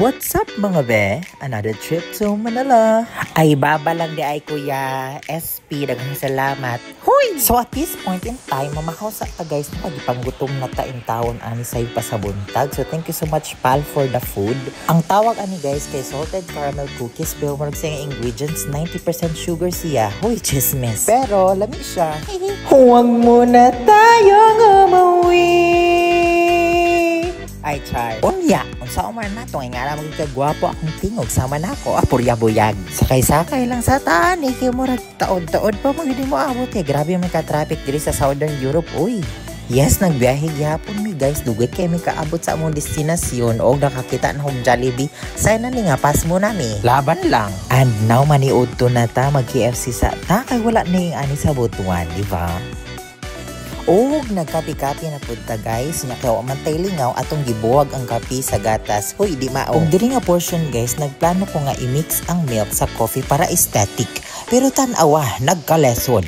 What's up mga be? Another trip to Manila. Ay baba lang di ay kuya SP, daghang salamat. Hoy! So at this point in time, mamakaw sa ta guys na pagipanggutom na ta in taon ani say pa sa buntag. So thank you so much pal for the food. Ang tawag ani guys kay salted caramel cookies, pero marag sa ingredients 90% sugar siya. Hoy, chismis. Pero lami siya. Huwag muna tayong umuwi. Ay, char. Unya, unsa umar na to, nga na maging kagwapo akong tingog, sama na ako, apurya-buyag. Sakay-sakay lang sa taan, murag taod-taod pa mo, hindi mo abot eh. Grabe may ka-traffic diri sa Southern Europe, uy. Yes, nagbiyahe gyapon mi guys, dugay kay mi kaabot sa among destinasyon o nakakita na hong Jollibee. Say na ni nga, pas mo na mi. Laban lang. And now, maniud to na ta, mag-KFC sa ta, kay wala na yung ani sa butuan, di ba? Og nagkapi-kapi na punta guys, nakaw amantay lingaw atong gibuwag ang kapi sa gatas. Hoy, di mao. Og diri nga portion guys, nagplano ko nga i-mix ang milk sa coffee para aesthetic. Pero tan-awa, nagkalesod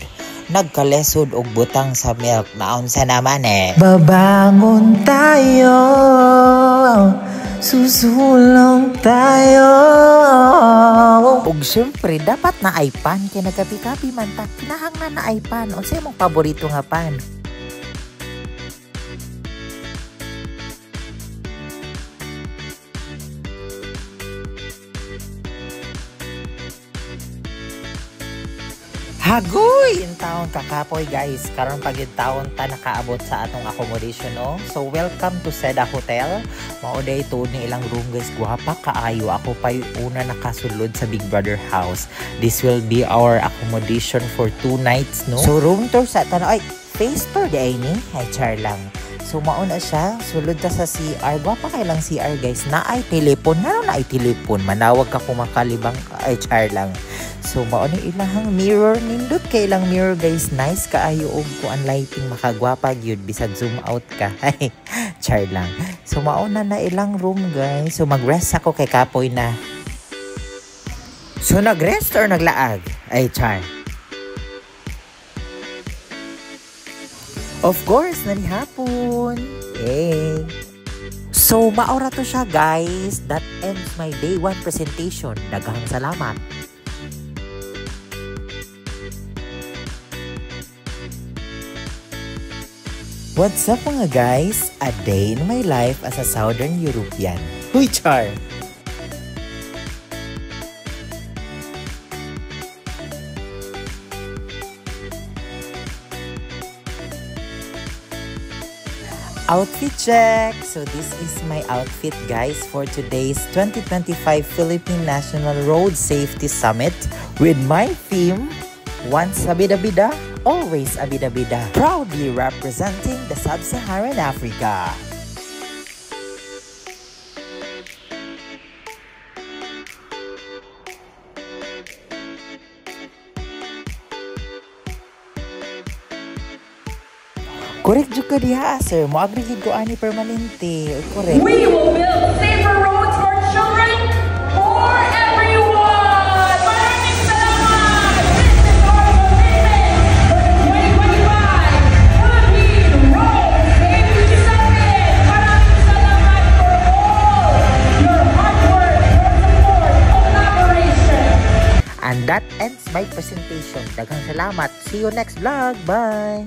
og butang sa milk. Naon sa naman eh. Babangon tayo, susulong tayo. Og syempre, dapat na ay pan. Kaya nagkapi-kapi man ta, kinahanglan na ay pan. O sa'yo mong paborito nga pan? Hagoy! Yung taon kakapoy guys. Karon pag yung taon ta nakaabot sa atong accommodation no. So welcome to Seda Hotel. Mauday ito ni ilang room guys. Guwapa kaayo. Ako pa yung una nakasulod sa Big Brother house. This will be our accommodation for 2 nights no. So room tour sa tanong. Ay, face tour di ay ni. Ay, char lang. So mauna siya, sulod ta sa CR. Guwapa kay lang CR guys. Na ay telepon. Na ay telepon. Manawag ka kumakalibang. Ay, char lang. So mauna ilahang mirror, nindot kay ilang mirror guys. Nice kaayo og ko ang lighting, makagwapa gyud bisag zoom out ka. Char lang. So mauna na ilang room guys. So mag-rest ako kay kapoy na. So nag-rest or naglaag? Ay, char. Of course, nanihapon. Yay! So maura to siya guys. That ends my day 1 presentation. Daghang salamat. What's up mga guys? A day in my life as a Southern European. Huy, char! Outfit check! So this is my outfit guys for today's 2025 Philippine National Road Safety Summit with my theme, Once Abida-Bida, Always Abida-Bida, proudly representing the Sub-Saharan Africa. Correct juga diha sir, mo agree gid ko ani permanente. Correct. We will build safer roads for children, for everyone. Maraming salamat. This is our commitment for the 2025 Philippine Road Safety Summit. Maraming salamat for all your hard work, your support, collaboration. And that ends my presentation. Daghang salamat. See you next vlog. Bye.